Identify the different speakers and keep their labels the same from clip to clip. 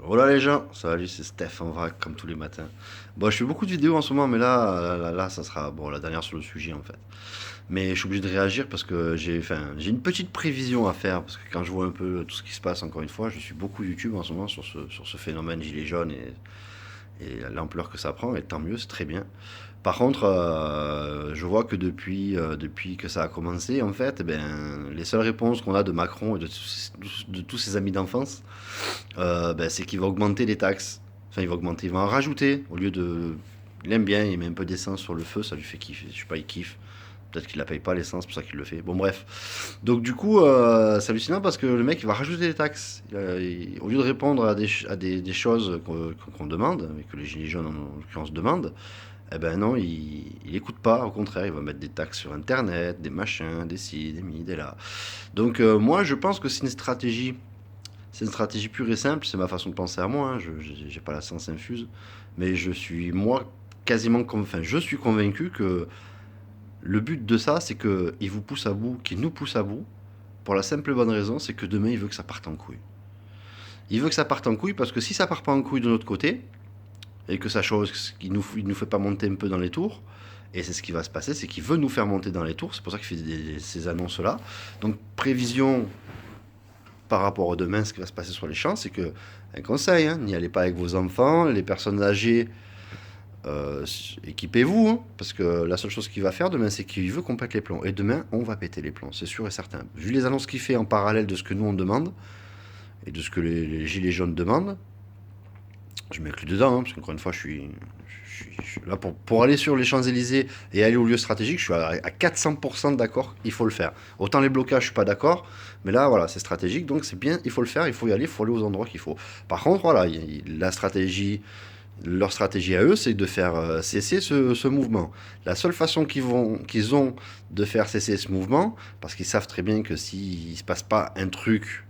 Speaker 1: Voilà les gens, salut, c'est Steph en vrac comme tous les matins. Bon, je fais beaucoup de vidéos en ce moment, mais là, ça sera bon la dernière sur le sujet en fait. Mais je suis obligé de réagir parce que j'ai une petite prévision à faire parce que quand je vois un peu tout ce qui se passe, encore une fois, je suis beaucoup YouTube en ce moment sur ce phénomène gilet jaune et l'ampleur que ça prend, et tant mieux, c'est très bien. Par contre, je vois que depuis que ça a commencé, en fait, les seules réponses qu'on a de Macron et de tous ses amis d'enfance, c'est qu'il va augmenter les taxes. Enfin, il va augmenter, il va en rajouter. Au lieu de. Il aime bien, il met un peu d'essence sur le feu, ça lui fait kiffer. Je sais pas, il kiffe. Peut-être qu'il la paye pas l'essence, c'est pour ça qu'il le fait. Bon, bref. Donc, du coup, c'est hallucinant parce que le mec, il va rajouter des taxes. Au lieu de répondre des choses qu'on demande, et que les Gilets jaunes en l'occurrence demandent, eh ben non, il écoute pas. Au contraire, il va mettre des taxes sur Internet, des machins, des ci, des mi, des là. Donc, moi, je pense que c'est une stratégie pure et simple, c'est ma façon de penser à moi, hein. Je n'ai pas la science infuse, mais je suis moi enfin, je suis convaincu que le but de ça, c'est qu'il vous pousse à bout, qu'il nous pousse à bout, pour la simple et bonne raison, c'est que demain il veut que ça parte en couille. Il veut que ça parte en couille parce que si ça part pas en couille de notre côté, et que ça chose il nous fait pas monter un peu dans les tours, et c'est ce qui va se passer, c'est qu'il veut nous faire monter dans les tours, c'est pour ça qu'il fait ces annonces-là. Donc prévision par rapport à demain, ce qui va se passer sur les champs, c'est que, un conseil, hein, n'y allez pas avec vos enfants, les personnes âgées, euh, équipez-vous, hein, parce que la seule chose qu'il va faire demain, c'est qu'il veut qu'on pète les plombs. Et demain, on va péter les plombs, c'est sûr et certain. Vu les annonces qu'il fait en parallèle de ce que nous on demande, et de ce que les gilets jaunes demandent, je m'inclus dedans, hein, parce qu'encore une fois, je suis là pour aller sur les Champs-Élysées et aller au lieu stratégique, je suis à 400% d'accord, il faut le faire. Autant les blocages, je suis pas d'accord, mais là, voilà, c'est stratégique, donc c'est bien, il faut le faire, il faut y aller, il faut aller aux endroits qu'il faut. Par contre, voilà, leur stratégie à eux, c'est de faire cesser ce mouvement. La seule façon qu'ils ont de faire cesser ce mouvement, parce qu'ils savent très bien que s'il ne se passe pas un truc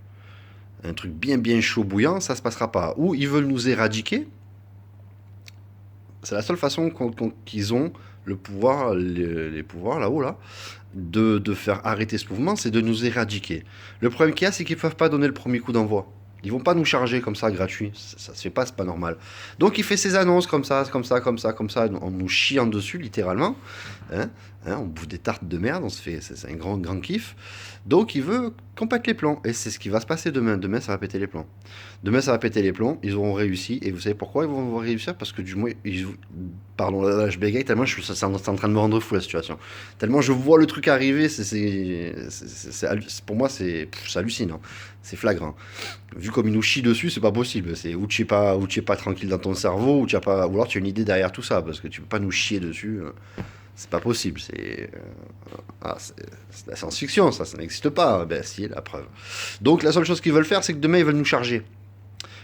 Speaker 1: bien bien chaud bouillant, ça se passera pas. Ou ils veulent nous éradiquer, c'est la seule façon qu'ils ont le pouvoir, les pouvoirs là-haut, là, de faire arrêter ce mouvement, c'est de nous éradiquer. Le problème qu'il y a, c'est qu'ils ne peuvent pas donner le premier coup d'envoi. Ils vont pas nous charger comme ça gratuit, ça se fait pas, c'est pas normal. Donc il fait ses annonces comme ça, comme ça, comme ça, comme ça, en nous chiant dessus littéralement. Hein, on bouffe des tartes de merde, c'est un grand grand kiff. Donc il veut qu'on pète les plombs, et c'est ce qui va se passer demain. Demain ça va péter les plombs. Demain, ça va péter les plombs. Ils auront réussi. Et vous savez pourquoi ils vont réussir? Parce que du moins, pardon, là, je bégaye tellement c'est en train de me rendre fou la situation. Tellement je vois le truc arriver, pour moi, c'est hallucinant. C'est flagrant. Vu comme ils nous chient dessus, c'est pas possible. C'est ou tu es pas tranquille dans ton cerveau, ou alors tu as une idée derrière tout ça, parce que tu peux pas nous chier dessus. C'est pas possible. C'est de la science-fiction, ça n'existe pas. Ben si, la preuve. Donc la seule chose qu'ils veulent faire, c'est que demain ils veulent nous charger.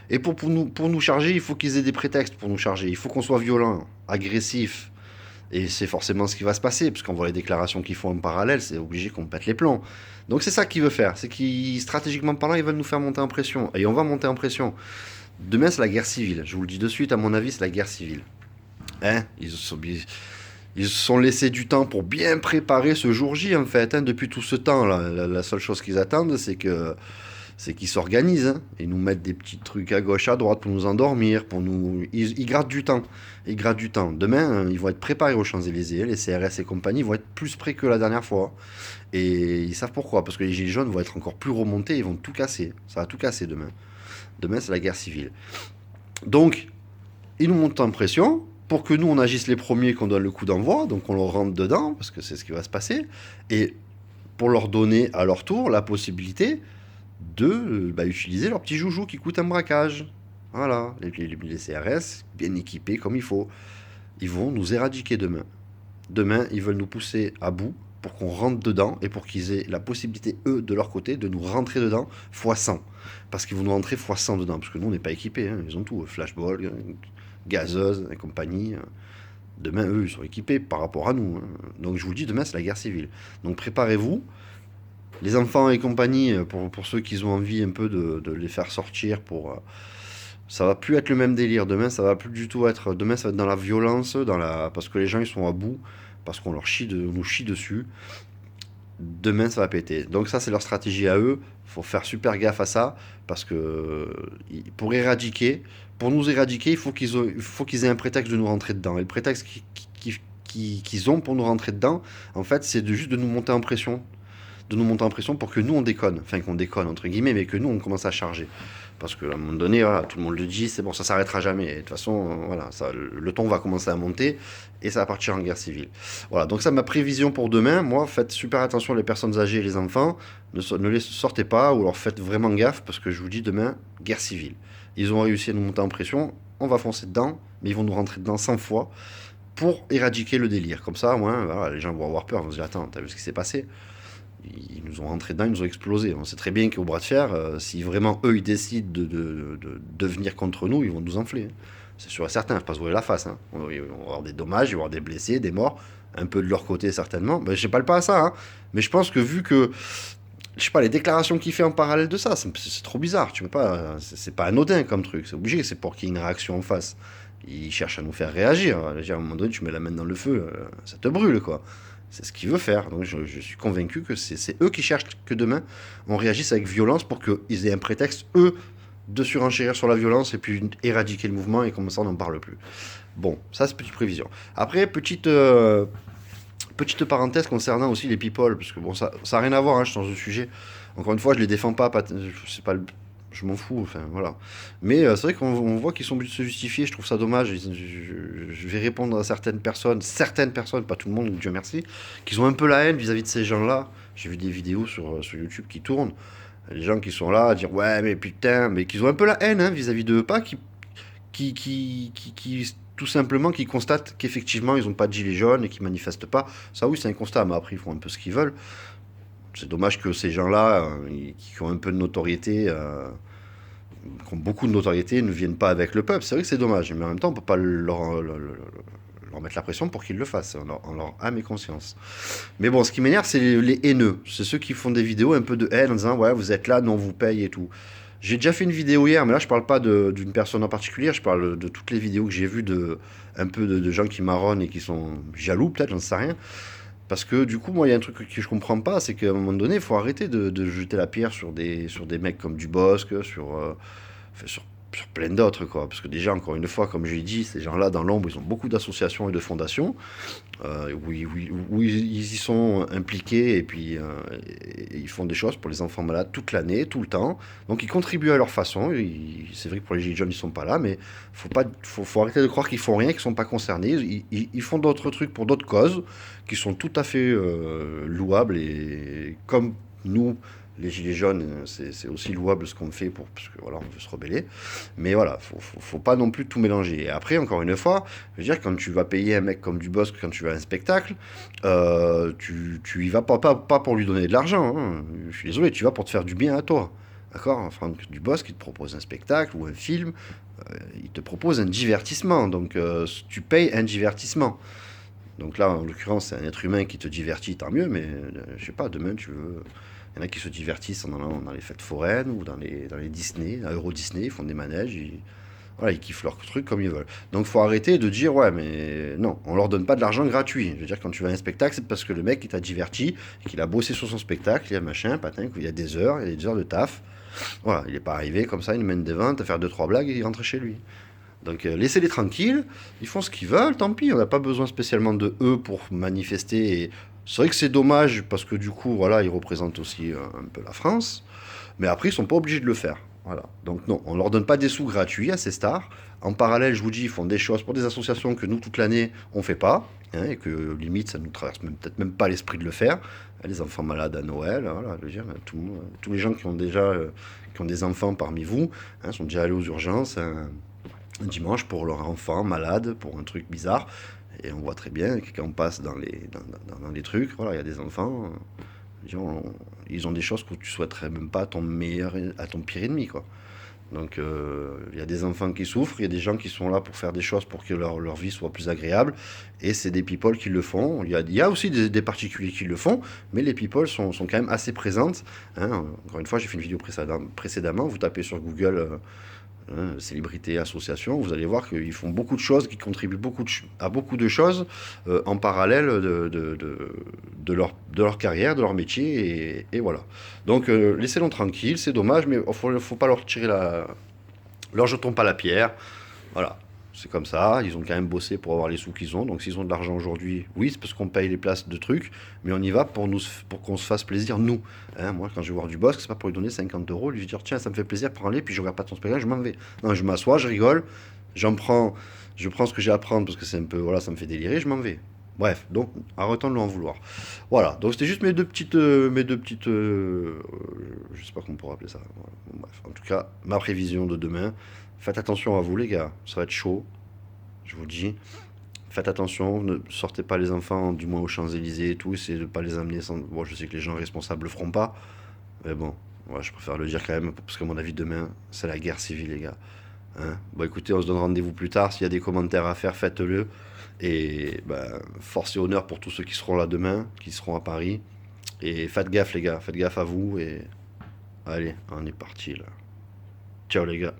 Speaker 1: Et pour nous charger, il faut qu'ils aient des prétextes pour nous charger. Il faut qu'on soit violent, agressif. Et c'est forcément ce qui va se passer, puisqu'on voit les déclarations qu'ils font en parallèle, c'est obligé qu'on pète les plombs. Donc c'est ça qu'il veut faire, c'est qu'ils, stratégiquement parlant, ils veulent nous faire monter en pression. Et on va monter en pression. Demain, c'est la guerre civile. Je vous le dis de suite, à mon avis, c'est la guerre civile. Hein, ils se sont laissés du temps pour bien préparer ce jour J, en fait. Hein, depuis tout ce temps, là, la seule chose qu'ils attendent, c'est qu'ils s'organisent, hein. Ils nous mettent des petits trucs à gauche, à droite pour nous endormir, ils grattent du temps. Ils grattent du temps. Demain, ils vont être préparés aux Champs-Élysées, les CRS et compagnie vont être plus prêts que la dernière fois. Et ils savent pourquoi, parce que les Gilets jaunes vont être encore plus remontés, ils vont tout casser. Ça va tout casser demain. Demain, c'est la guerre civile. Donc, ils nous montent en pression pour que nous, on agisse les premiers, qu'on donne le coup d'envoi, donc on leur rentre dedans, parce que c'est ce qui va se passer, et pour leur donner à leur tour la possibilité de utiliser leurs petits joujoux qui coûtent un braquage. Voilà, les CRS, bien équipés comme il faut. Ils vont nous éradiquer demain. Demain, ils veulent nous pousser à bout pour qu'on rentre dedans et pour qu'ils aient la possibilité, eux, de leur côté, de nous rentrer dedans fois 100. Parce qu'ils vont nous rentrer fois 100 dedans. Parce que nous, on n'est pas équipés. Hein. Ils ont tout. Flashball, gazeuse et compagnie. Demain, eux, ils sont équipés par rapport à nous. Hein. Donc, je vous le dis, demain, c'est la guerre civile. Donc, préparez-vous. Les enfants et compagnie, pour ceux qui ont envie un peu de les faire sortir, ça va plus être le même délire. Demain, ça va plus du tout être. Demain, ça va être dans la violence, parce que les gens ils sont à bout, parce qu'on nous chie dessus. demain ça va péter. Donc ça c'est leur stratégie à eux, faut faire super gaffe à ça, parce que pour éradiquer, pour nous éradiquer, il faut qu'ils aient un prétexte de nous rentrer dedans. Et le prétexte qu'ils ont pour nous rentrer dedans, en fait, c'est juste de nous monter en pression, pour que nous on déconne, enfin qu'on déconne entre guillemets, mais que nous on commence à charger. Parce qu'à un moment donné, voilà, tout le monde le dit, c'est bon, ça s'arrêtera jamais. Et de toute façon, voilà, ça, le ton va commencer à monter et ça va partir en guerre civile. Voilà, donc ça, ma prévision pour demain, moi, faites super attention les personnes âgées et les enfants, ne les sortez pas ou alors faites vraiment gaffe parce que je vous dis demain, guerre civile. Ils ont réussi à nous monter en pression, on va foncer dedans, mais ils vont nous rentrer dedans 100 fois pour éradiquer le délire. Comme ça, au moins, voilà, les gens vont avoir peur, ils vont se dire, attends, t'as vu ce qui s'est passé? Ils nous ont rentré dedans, ils nous ont explosé. On sait très bien qu'au bras de fer, si vraiment eux ils décident de venir contre nous, ils vont nous enfler. C'est sûr et certain, il ne faut pas se voiler la face. Hein. On va avoir des dommages, il va y avoir des blessés, des morts, un peu de leur côté certainement. Ben, je ne parle pas à ça, hein. Mais je pense que vu que, je sais pas, les déclarations qu'il fait en parallèle de ça, c'est trop bizarre. Tu peux pas, c'est pas anodin comme truc, c'est obligé, c'est pour qu'il y ait une réaction en face. Il cherche à nous faire réagir. À un moment donné, tu mets la main dans le feu, ça te brûle, quoi. C'est ce qu'il veut faire. Donc je suis convaincu que c'est eux qui cherchent que demain on réagisse avec violence pour qu'ils aient un prétexte, eux, de surenchérir sur la violence et puis éradiquer le mouvement et comme ça on n'en parle plus. Bon, ça c'est petite prévision. Après, petite parenthèse concernant aussi les people, parce que bon, ça n'a rien à voir, hein, je change de sujet. Encore une fois, je les défends pas, c'est pas je m'en fous, enfin voilà. Mais c'est vrai qu'on voit qu'ils sont obligés de se justifier, je trouve ça dommage. Je vais répondre à certaines personnes, pas tout le monde, Dieu merci, qui ont un peu la haine vis-à-vis de ces gens-là. J'ai vu des vidéos sur YouTube qui tournent, les gens qui sont là à dire ouais, mais putain, mais qui ont un peu la haine hein, vis-à-vis d'eux, pas tout simplement qui constatent qu'effectivement ils n'ont pas de gilets jaunes et qui manifestent pas. Ça oui, c'est un constat, mais après ils font un peu ce qu'ils veulent. C'est dommage que ces gens-là, qui ont un peu de notoriété, qui ont beaucoup de notoriété, ne viennent pas avec le peuple. C'est vrai que c'est dommage, mais en même temps, on ne peut pas leur mettre la pression pour qu'ils le fassent, en leur âme et conscience. Mais bon, ce qui m'énerve, c'est les haineux. C'est ceux qui font des vidéos un peu de haine en disant ouais, vous êtes là, non, on vous paye et tout. J'ai déjà fait une vidéo hier, mais là je parle pas d'une personne en particulier, je parle de toutes les vidéos que j'ai vues un peu de gens qui marronnent et qui sont jaloux, peut-être, j'en sais rien. Parce que du coup, moi, il y a un truc que je comprends pas, c'est qu'à un moment donné, il faut arrêter de jeter la pierre sur des mecs comme Dubosc, enfin, sur plein d'autres, quoi. Parce que déjà, encore une fois, comme je l'ai dit, ces gens-là, dans l'ombre, ils ont beaucoup d'associations et de fondations où ils y sont impliqués et puis et ils font des choses pour les enfants malades toute l'année, tout le temps. Donc ils contribuent à leur façon. C'est vrai que pour les Gilets jaunes, ils sont pas là, mais faut arrêter de croire qu'ils font rien, qu'ils sont pas concernés. Ils font d'autres trucs pour d'autres causes qui sont tout à fait louables et comme nous. Les gilets jaunes, c'est aussi louable ce qu'on fait parce que voilà, on veut se rebeller. Mais voilà, faut pas non plus tout mélanger. Et après, encore une fois, je veux dire, quand tu vas payer un mec comme Dubosc, quand tu vas à un spectacle, tu y vas pas pour lui donner de l'argent. Hein. Je suis désolé, tu vas pour te faire du bien à toi. D'accord? Franck Dubosc, il te propose un spectacle ou un film, il te propose un divertissement. Donc, tu payes un divertissement. Donc là, en l'occurrence, c'est un être humain qui te divertit, tant mieux, mais je sais pas, demain, tu veux. Il y en a qui se divertissent en allant dans les fêtes foraines ou dans les Disney, à Euro Disney, ils font des manèges, voilà, ils kiffent leur truc comme ils veulent. Donc il faut arrêter de dire, ouais, mais non, on leur donne pas de l'argent gratuit. Je veux dire, quand tu vas à un spectacle, c'est parce que le mec, il t'a diverti, qu'il a bossé sur son spectacle, il y a machin, patin, il y a il y a des heures de taf. Voilà, il n'est pas arrivé comme ça, une main des ventes, à faire deux, trois blagues et il rentre chez lui. Donc laissez-les tranquilles, ils font ce qu'ils veulent, tant pis, on n'a pas besoin spécialement de eux pour manifester. Et c'est vrai que c'est dommage parce que du coup, voilà, ils représentent aussi un peu la France, mais après, ils sont pas obligés de le faire. Voilà. Donc non, on leur donne pas des sous gratuits à ces stars. En parallèle, je vous dis, ils font des choses pour des associations que nous, toute l'année, on fait pas, hein, et que limite, ça nous traverse peut-être même pas l'esprit de le faire. Les enfants malades à Noël, voilà, je veux dire, tous les gens qui ont des enfants parmi vous, hein, sont déjà allés aux urgences. Hein, un dimanche pour leur enfant malade, pour un truc bizarre. Et on voit très bien que quand on passe dans les trucs, voilà, il y a des enfants, ils ont des choses que tu souhaiterais même pas à ton pire ennemi, quoi. Donc il y a des enfants qui souffrent, il y a des gens qui sont là pour faire des choses pour que leur vie soit plus agréable, et c'est des people qui le font. Il y a aussi des particuliers qui le font, mais les people sont quand même assez présentes. Hein. Encore une fois, j'ai fait une vidéo précédemment, vous tapez sur Google hein, célébrités, associations, vous allez voir qu'ils font beaucoup de choses, qu'ils contribuent à beaucoup de choses en parallèle de leur carrière, de leur métier, et voilà. Donc laissez-les tranquilles, c'est dommage, mais faut pas leur tirer leur jetons pas la pierre. Voilà, c'est comme ça, ils ont quand même bossé pour avoir les sous qu'ils ont, donc s'ils ont de l'argent aujourd'hui, oui, c'est parce qu'on paye les places de trucs, mais on y va pour qu'on se fasse plaisir, nous. Hein, moi, quand je vais voir du boss, c'est pas pour lui donner 50 euros, lui dire, tiens, ça me fait plaisir, prends-les, puis je regarde pas ton spectacle, je m'en vais. Non, je m'assois, je rigole, j'en prends, je prends ce que j'ai à prendre, parce que c'est un peu, voilà, ça me fait délirer, je m'en vais. Bref, donc arrêtons de lui en vouloir. Voilà, donc c'était juste je sais pas comment on pourrait appeler ça. Voilà. Bon, bref, en tout cas, ma prévision de demain. Faites attention à vous les gars, ça va être chaud, je vous le dis. Faites attention, ne sortez pas les enfants, du moins aux Champs-Élysées et tout, essayez de ne pas les amener sans... Bon, je sais que les gens responsables le feront pas, mais bon, ouais, je préfère le dire quand même, parce qu'à mon avis, demain, c'est la guerre civile, les gars. Hein, bon, écoutez, on se donne rendez-vous plus tard. S'il y a des commentaires à faire, faites-le. Et ben, force et honneur pour tous ceux qui seront là demain, qui seront à Paris. Et faites gaffe, les gars, faites gaffe à vous. Et allez, on est parti là. Ciao, les gars.